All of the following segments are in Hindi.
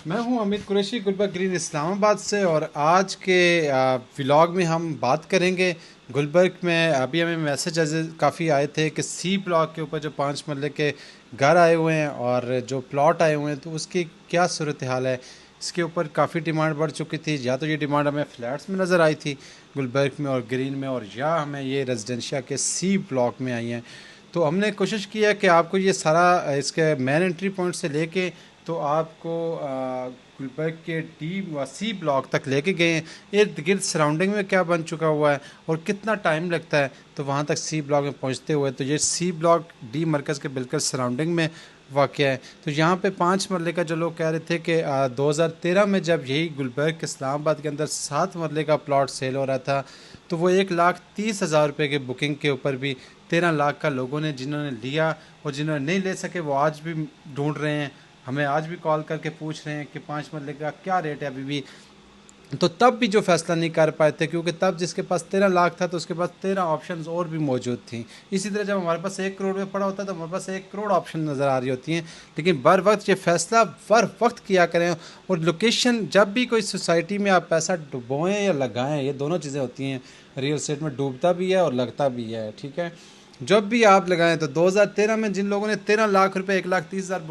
मैं हूं अमित कुरैशी गुलबर्ग ग्रीन इस्लामाबाद से। और आज के व्लॉग में हम बात करेंगे गुलबर्ग में। अभी हमें मैसेज काफ़ी आए थे कि सी ब्लॉक के ऊपर जो 5 मरले के घर आए हुए हैं और जो प्लॉट आए हुए हैं, तो उसकी क्या सूरत हाल है। इसके ऊपर काफ़ी डिमांड बढ़ चुकी थी। या तो ये डिमांड हमें फ्लैट्स में नज़र आई थी गुलबर्ग में और ग्रीन में, और या हमें ये रेजिडेंशिया के सी ब्लॉक में आई हैं। तो हमने कोशिश की है कि आपको ये सारा इसके मेन एंट्री पॉइंट से लेके तो आपको गुलबर्ग के डी व सी ब्लॉक तक लेके गए हैं। इर्द गिर्द सराउंडिंग में क्या बन चुका हुआ है और कितना टाइम लगता है तो वहाँ तक सी ब्लॉक में पहुँचते हुए। तो ये सी ब्लॉक डी मरकज़ के बिल्कुल सराउंडिंग में वाक़ है। तो यहाँ पे 5 मरले का जो लोग कह रहे थे कि 2013 में जब यही गुलबर्ग इस्लामाबाद के अंदर 7 मरले का प्लॉट सेल हो रहा था, तो वो 1,30,000 रुपये के बुकिंग के ऊपर भी 13 लाख का लोगों ने जिन्होंने लिया, और जिन्होंने नहीं ले सके वो आज भी ढूंढ रहे हैं। हमें आज भी कॉल करके पूछ रहे हैं कि 5 मरले का क्या रेट है अभी भी। तो तब भी जो फैसला नहीं कर पाए थे, क्योंकि तब जिसके पास 13 लाख था तो उसके पास 13 ऑप्शंस और भी मौजूद थी। इसी तरह जब हमारे पास 1 करोड़ में पड़ा होता है तो हमारे पास 1 करोड़ ऑप्शन नज़र आ रही होती हैं। लेकिन बर वक्त ये फैसला बर वक्त किया करें। और लोकेशन, जब भी कोई सोसाइटी में आप पैसा डुबोएं या लगाएं, ये दोनों चीज़ें होती हैं। रियल स्टेट में डूबता भी है और लगता भी है, ठीक है। जब भी आप लगाएं तो 2013 में जिन लोगों ने 13 लाख रुपए 1,30,000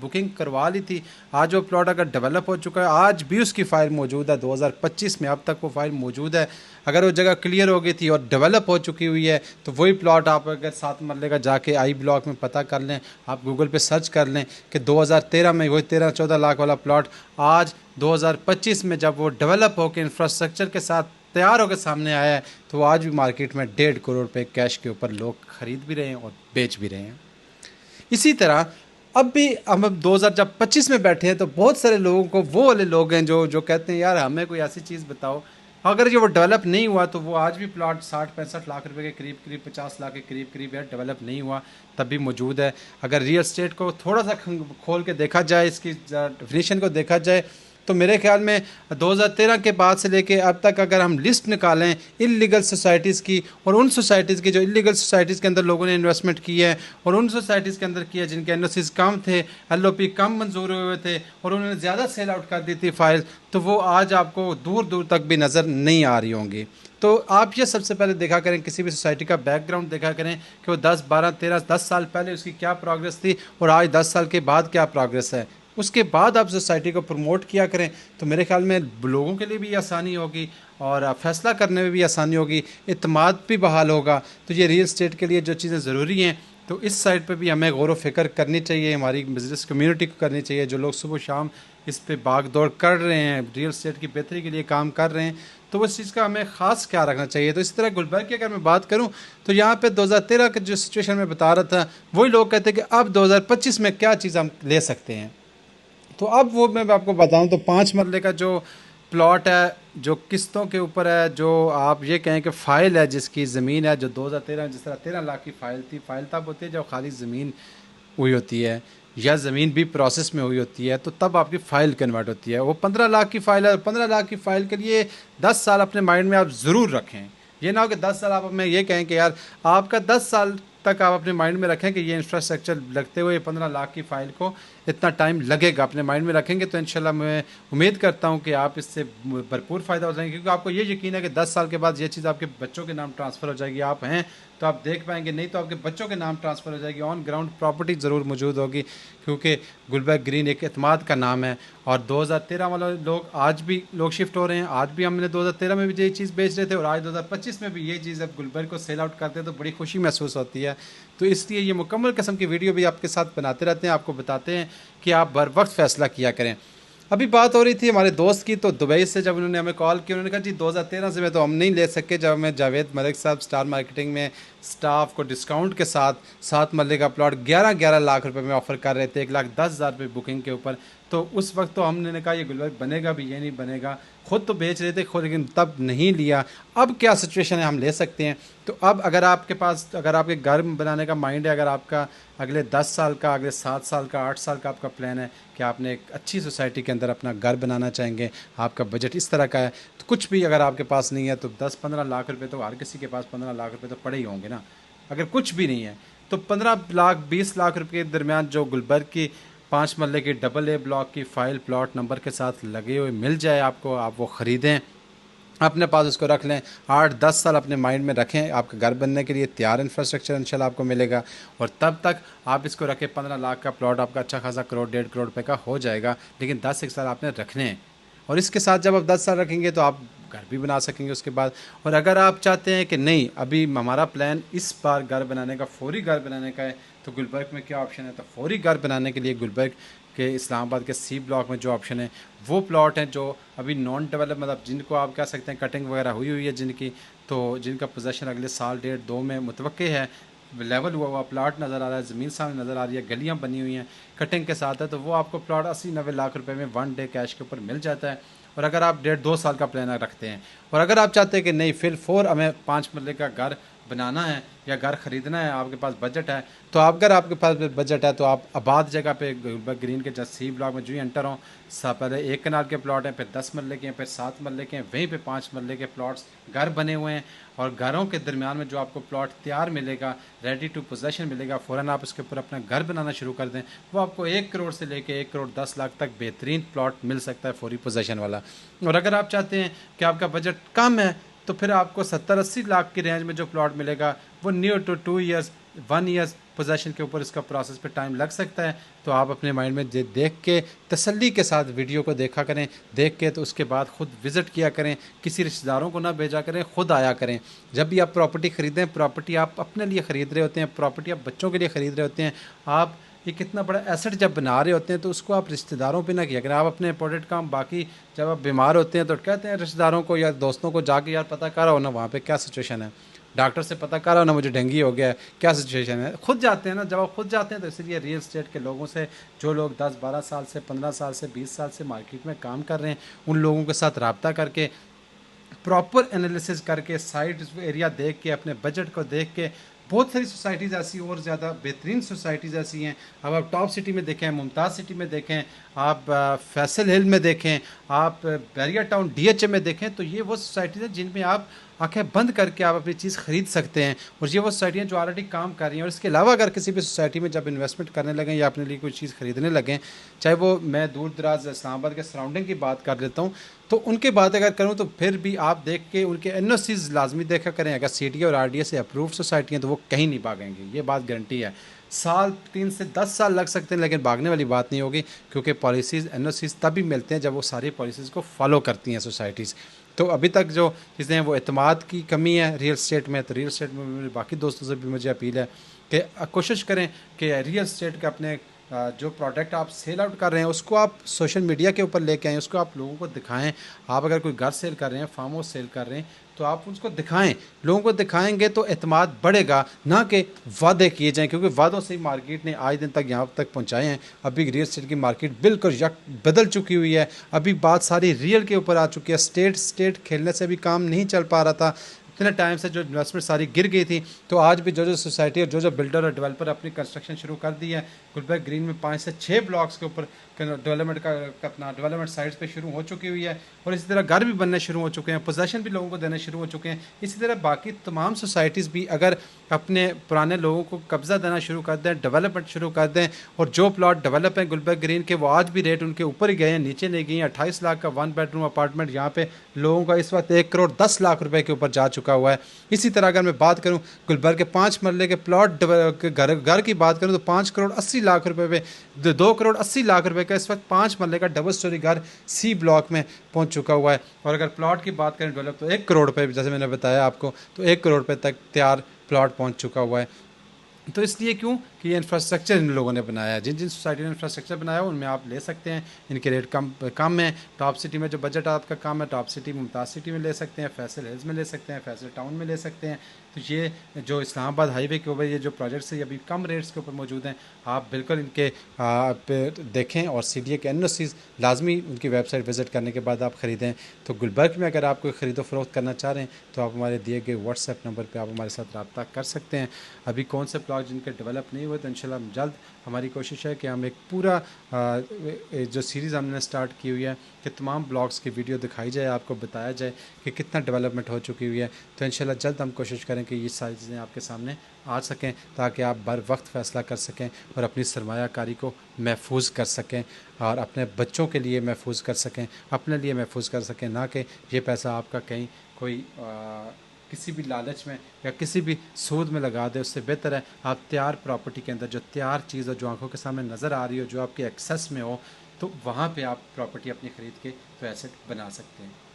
बुकिंग करवा ली थी, आज वो प्लॉट अगर डेवलप हो चुका है, आज भी उसकी फ़ाइल मौजूद है। 2025 में अब तक वो फ़ाइल मौजूद है। अगर वो जगह क्लियर हो गई थी और डेवलप हो चुकी हुई है तो वही प्लॉट आप अगर 7 मरले का जाके आई ब्लॉक में पता कर लें, आप गूगल पे सर्च कर लें कि 2013 में वही 13-14 लाख वाला प्लॉट आज 2025 में जब वो डेवलप होकर इंफ्रास्ट्रक्चर के साथ तैयार होकर सामने आया है, तो आज भी मार्केट में 1.5 करोड़ रुपए कैश के ऊपर लोग खरीद भी रहे हैं और बेच भी रहे हैं। इसी तरह अब भी हम अब 2025 में बैठे हैं तो बहुत सारे लोगों को, वो वाले लोग हैं जो जो कहते हैं यार हमें कोई ऐसी चीज़ बताओ। अगर जो वो डेवलप नहीं हुआ तो वो आज भी प्लॉट 60-65 लाख रुपए के करीब करीब, 50 लाख के करीब करीब है, डेवलप नहीं हुआ तब भी मौजूद है। अगर रियल स्टेट को थोड़ा सा खोल के देखा जाए, इसकी डेफिनेशन को देखा जाए, तो मेरे ख्याल में 2013 के बाद से लेके अब तक अगर हम लिस्ट निकालें इलीगल सोसाइटीज़ की, और उन सोसाइटीज़ की जो इलीगल सोसाइटीज़ के अंदर लोगों ने इन्वेस्टमेंट की है, और उन सोसाइटीज़ के अंदर किया जिनके एनओसीज कम थे, एलओपी कम मंजूर हुए थे और उन्होंने ज़्यादा सेल आउट कर दी थी फाइल, तो वो आज आपको दूर दूर तक भी नज़र नहीं आ रही होंगी। तो आप ये सबसे पहले देखा करें, किसी भी सोसाइटी का बैकग्राउंड देखा करें कि वो 10, 12, 13, 10 साल पहले उसकी क्या प्रोग्रेस थी और आज 10 साल के बाद क्या प्रोग्रेस है। उसके बाद आप सोसाइटी को प्रमोट किया करें तो मेरे ख्याल में लोगों के लिए भी आसानी होगी और फैसला करने में भी आसानी होगी, इत्मीनान भी बहाल होगा। तो ये रियल स्टेट के लिए जो चीज़ें ज़रूरी हैं, तो इस साइड पे भी हमें गौर व फिक्र करनी चाहिए, हमारी बिज़नेस कम्युनिटी को करनी चाहिए। जो लोग सुबह शाम इस पे भाग दौड़ कर रहे हैं, रियल स्टेट की बेहतरी के लिए काम कर रहे हैं, तो उस चीज़ का हमें ख़ास ख्याल रखना चाहिए। तो इसी तरह गुलबर्ग की अगर मैं बात करूं तो यहाँ पे 2013 का जो सिचुएशन में बता रहा था, वही लोग कहते हैं कि अब 2025 में क्या चीज़ हम ले सकते हैं। तो अब वो मैं आपको बताऊं तो 5 मरले का जो प्लॉट है, जो किस्तों के ऊपर है, जो आप ये कहें कि फ़ाइल है, जिसकी ज़मीन है, जो 2013 जिस तरह 13 लाख की फ़ाइल थी, फ़ाइल तब होती है जब खाली ज़मीन हुई होती है या ज़मीन भी प्रोसेस में हुई होती है, तो तब आपकी फ़ाइल कन्वर्ट होती है। वो 15 लाख की फ़ाइल है। 15 लाख की फ़ाइल के लिए 10 साल अपने माइंड में आप ज़रूर रखें। ये ना हो कि 10 साल आप हमें ये कहें कि यार आपका 10 साल तक आप अपने माइंड में रखें कि ये इंफ्रास्ट्रक्चर लगते हुए 15 लाख की फ़ाइल को इतना टाइम लगेगा, अपने माइंड में रखेंगे तो इंशाल्लाह मैं उम्मीद करता हूँ कि आप इससे भरपूर फ़ायदा हो जाएंगे। क्योंकि आपको ये यकीन है कि 10 साल के बाद ये चीज़ आपके बच्चों के नाम ट्रांसफ़र हो जाएगी। आप हैं तो आप देख पाएंगे, नहीं तो आपके बच्चों के नाम ट्रांसफ़र हो जाएगी। ऑन ग्राउंड प्रॉपर्टी ज़रूर मौजूद होगी, क्योंकि गुलबर्ग ग्रीन एक एतमाद का नाम है। और 2013 वाले लोग आज भी लोग शिफ्ट हो रहे हैं। आज भी हमने 2013 में भी ये चीज़ बेच रहे थे और आज 2025 में भी ये चीज़ अब गुलबर्ग को सेल आउट करते हैं तो बड़ी खुशी महसूस होती है। तो इसलिए ये मुकम्मल किस्म की वीडियो भी आपके साथ बनाते रहते हैं, आपको बताते हैं कि आप बर वक्त फ़ैसला किया करें। अभी बात हो रही थी हमारे दोस्त की, तो दुबई से जब उन्होंने हमें कॉल किया, उन्होंने कहा जी 2013 से मैं तो हम नहीं ले सके। जब हमें जावेद मलिक साहब स्टार मार्केटिंग में स्टाफ को डिस्काउंट के साथ 7 मरले का प्लॉट 11-11 लाख रुपए में ऑफ़र कर रहे थे, 1,10,000 रुपये बुकिंग के ऊपर, तो उस वक्त तो हमने कहा ये गुलबर्ग बनेगा भी, ये नहीं बनेगा। खुद तो बेच रहे थे खुद, लेकिन तब नहीं लिया। अब क्या सिचुएशन है, हम ले सकते हैं। तो अब अगर आपके पास, अगर आपके घर बनाने का माइंड है, अगर आपका अगले 10 साल का, अगले 7 साल का, 8 साल का आपका प्लान है कि आपने एक अच्छी सोसाइटी के अंदर अपना घर बनाना चाहेंगे, आपका बजट इस तरह का है, तो कुछ भी अगर आपके पास नहीं है तो 10-15 लाख रुपए तो हर किसी के पास 15 लाख रुपए तो पड़े ही होंगे ना। अगर कुछ भी नहीं है तो 15 लाख 20 लाख रुपए के दरमियान जो गुलबर्ग की 5 मरले की डबल ए ब्लॉक की फ़ाइल प्लॉट नंबर के साथ लगे हुए मिल जाए आपको, आप वो ख़रीदें, अपने पास उसको रख लें, 8-10 साल अपने माइंड में रखें, आपका घर बनने के लिए तैयार इंफ्रास्ट्रक्चर इंशाल्लाह आपको मिलेगा। और तब तक आप इसको रखें, 15 लाख का प्लॉट आपका अच्छा खासा करोड़ 1.5 करोड़ रुपए का हो जाएगा, लेकिन 10 एक साल आपने रखने हैं। और इसके साथ जब आप 10 साल रखेंगे तो आप घर भी बना सकेंगे उसके बाद। और अगर आप चाहते हैं कि नहीं, अभी हमारा प्लान इस बार घर बनाने का, फौरी घर बनाने का है, तो गुलबर्ग में क्या ऑप्शन है? तो फौरी घर बनाने के लिए गुलबर्ग के इस्लामाबाद के सी ब्लॉक में जो ऑप्शन है वो प्लॉट हैं जो अभी नॉन डेवलप, मतलब जिनको आप कह सकते हैं कटिंग वगैरह हुई हुई है जिनकी, तो जिनका पोजेसन अगले साल 1.5-2 में मुतवक्के है, लेवल हुआ हुआ प्लाट नज़र आ रहा है, ज़मीन सामने नज़र आ रही है, गलियाँ बनी हुई हैं, कटिंग के साथ है, तो वो आपको प्लॉट 80-90 लाख रुपए में 1 डे कैश के ऊपर मिल जाता है। और अगर आप 1.5-2 साल का प्लान रखते हैं, और अगर आप चाहते हैं कि नहीं फिल फोर हमें 5 मरले का घर बनाना है या घर ख़रीदना है, आपके पास बजट है, तो आप अगर आपके पास बजट है तो आप आबाद जगह पे गुलबर्ग ग्रीन के जस्ट सी ब्लॉक में जो ही एंटर हों, पहले 1 कनाल के प्लॉट हैं, फिर 10 मरले के हैं, फिर 7 मरले के हैं, वहीं पे 5 मरले के प्लॉट्स घर बने हुए हैं। और घरों के दरमियान में जो आपको प्लॉट तैयार मिलेगा, रेडी टू पोजेसन मिलेगा, फ़ौरन आप उसके ऊपर अपना घर बनाना शुरू कर दें, वो आपको 1 करोड़ से लेके 1 करोड़ 10 लाख तक बेहतरीन प्लॉट मिल सकता है फौरी पोजेसन वाला। और अगर आप चाहते हैं कि आपका बजट कम है, तो फिर आपको 70-80 लाख की रेंज में जो प्लॉट मिलेगा वो near to 2 years 1 years possession के ऊपर इसका प्रोसेस पे टाइम लग सकता है। तो आप अपने माइंड में देख के तसल्ली के साथ वीडियो को देखा करें, देख के तो उसके बाद ख़ुद विज़िट किया करें, किसी रिश्तेदारों को ना भेजा करें, ख़ुद आया करें। जब भी आप प्रॉपर्टी ख़रीदें, प्रॉपर्टी आप अपने लिए ख़रीद रहे होते हैं, प्रॉपर्टी आप बच्चों के लिए ख़रीद रहे होते हैं, आप ये कितना बड़ा एसेट जब बना रहे होते हैं तो उसको आप रिश्तेदारों पे ना किया करें। आप अपने इंपॉर्टेंट काम बाकी, जब आप बीमार होते हैं तो कहते हैं रिश्तेदारों को या दोस्तों को जाके यार पता कर आओ ना वहाँ पे क्या सिचुएशन है, डॉक्टर से पता कर आओ ना मुझे डेंगू हो गया है, क्या सिचुएशन है। खुद जाते हैं ना, जब आप खुद जाते हैं तो इसलिए रियल स्टेट के लोगों से, जो लोग 10-12 साल से, 15 साल से, 20 साल से मार्केट में काम कर रहे हैं, उन लोगों के साथ रब्ता करके, प्रॉपर एनालिसिस करके, साइट एरिया देख के, अपने बजट को देख के, बहुत सारी सोसाइटीज़ ऐसी और ज़्यादा बेहतरीन सोसाइटीज़ ऐसी हैं। अब आप टॉप सिटी में देखें, मुमताज़ सिटी में देखें, आप फैसल हिल में देखें, आप बैरिया टाउन DHA में देखें, तो ये वो सोसाइटीज़ हैं जिनमें आप आंखें बंद करके आप अपनी चीज़ ख़रीद सकते हैं। और ये वो सोसाइटियाँ जो ऑलरेडी काम कर रही हैं। और इसके अलावा अगर किसी भी सोसाइटी में जब इन्वेस्टमेंट करने लगें या अपने लिए कोई चीज़ ख़रीदने लगें, चाहे वो मैं दूर दराज इस्लामाबाद के सराउंडिंग की बात कर लेता हूँ, तो उनकी बात अगर करूँ तो फिर भी आप देख के उनके NOCs लाजमी देखा करें। अगर CDA और RDA से अप्रूव सोसाइटी हैं तो वो कहीं नहीं भागेंगी, ये बात गारंटी है। साल 3 से 10 साल लग सकते हैं, लेकिन भागने वाली बात नहीं होगी, क्योंकि पॉलिसीज़ NOCs तभी मिलते हैं जब वो सारी पॉलिसीज़ को फॉलो करती हैं सोसाइटीज़। तो अभी तक जो चीज़ें हैं वो एतमाद की कमी है रियल स्टेट में। तो रियल स्टेट में मेरे बाकी दोस्तों से भी मुझे अपील है कि कोशिश करें कि रियल स्टेट के अपने जो प्रोडक्ट आप सेल आउट कर रहे हैं उसको आप सोशल मीडिया के ऊपर लेके आएँ, उसको आप लोगों को दिखाएं। आप अगर कोई घर सेल कर रहे हैं, फार्म हाउस सेल कर रहे हैं, तो आप उसको दिखाएं, लोगों को दिखाएंगे तो एतमाद बढ़ेगा, ना कि वादे किए जाएं, क्योंकि वादों से ही मार्केट ने आज दिन तक यहाँ तक पहुँचाए हैं। अभी रियल स्टेट की मार्केट बिल्कुल बदल चुकी हुई है। अभी बात सारी रियल के ऊपर आ चुकी है। स्टेट खेलने से भी काम नहीं चल पा रहा था। इतने टाइम से जो इन्वेस्टमेंट सारी गिर गई थी, तो आज भी जो सोसाइटी और जो बिल्डर और डेवलपर अपनी कंस्ट्रक्शन शुरू कर दी है, गुलबर्ग ग्रीन में 5 से 6 ब्लॉक्स के ऊपर डेवलपमेंट का अपना डेवलपमेंट साइट्स पे शुरू हो चुकी हुई है। और इसी तरह घर भी बनने शुरू हो चुके हैं, पोजेसन भी लोगों को देने शुरू हो चुके हैं। इसी तरह बाकी तमाम सोसाइटीज़ भी अगर अपने पुराने लोगों को कब्ज़ा देना शुरू कर दें, डेवलपमेंट शुरू कर दें, और जो प्लॉट डेवलप हैं गुलबर्ग ग्रीन के, वो आज भी रेट उनके ऊपर ही गए हैं, नीचे नहीं गए हैं। 28 लाख का 1 बेडरूम अपार्टमेंट यहाँ पे लोगों का इस वक्त 1 करोड़ 10 लाख रुपए के ऊपर जा चुका हुआ है। इसी तरह अगर मैं बात करूँ गुलबर्ग के 5 मरले के प्लॉट घर की बात करूँ तो 5 करोड़ 80 लाख रुपए पे 2 करोड़ 80 लाख रुपए का इस वक्त 5 मरले का डबल स्टोरी घर सी ब्लॉक में पहुंच चुका हुआ है। और अगर प्लॉट की बात करें डेवलप, तो 1 करोड़ रुपए, जैसे मैंने बताया आपको, तो 1 करोड़ रुपए तक तैयार प्लॉट पहुंच चुका हुआ है। तो इसलिए क्यों कि ये इंफ्रास्ट्रक्चर इन लोगों ने बनाया है। जिन जिन सोसाइटी ने इंफ्रास्ट्रक्चर बनाया है उनमें आप ले सकते हैं। इनके रेट कम है। टॉप सिटी में जो बजट आपका कम है, टॉप सिटी मुमताज़ सिटी में ले सकते हैं, फैसल हिल्स में ले सकते हैं, फैसल टाउन में ले सकते हैं। तो ये जो इस्लामाबाद हाईवे के ऊपर ये जो प्रोजेक्ट्स है, अभी कम रेट्स के ऊपर मौजूद हैं। आप बिल्कुल इनके पे देखें, और CDA के NOCs लाजमी उनकी वेबसाइट विज़िट करने के बाद आप ख़रीदें। तो गुलबर्ग में अगर आप कोई ख़रीदो फ़रोख्त करना चाह रहे हैं तो आप हमारे दिए गए WhatsApp नंबर पर आप हमारे साथ रब्ता कर सकते हैं। अभी कौन से प्लॉट जिनके डेवलप नहीं हुए तो इंशाल्लाह जल्द हमारी कोशिश है कि हम एक पूरा जो सीरीज़ हमने स्टार्ट की हुई है कि तमाम ब्लॉग्स की वीडियो दिखाई जाए, आपको बताया जाए कि कितना डेवलपमेंट हो चुकी हुई है। तो इंशाल्लाह जल्द हम कोशिश करें कि ये सारी चीज़ें आपके सामने आ सकें ताकि आप बर वक्त फ़ैसला कर सकें और अपनी सरमायाकारी को महफूज कर सकें और अपने बच्चों के लिए महफूज कर सकें, अपने लिए महफूज कर सकें, ना कि ये पैसा आपका कहीं कोई किसी भी लालच में या किसी भी सूद में लगा दे। उससे बेहतर है आप तैयार प्रॉपर्टी के अंदर जो तैयार चीज़ हो, जो आंखों के सामने नज़र आ रही हो, जो आपके एक्सेस में हो, तो वहाँ पे आप प्रॉपर्टी अपनी ख़रीद के तो एसेट बना सकते हैं।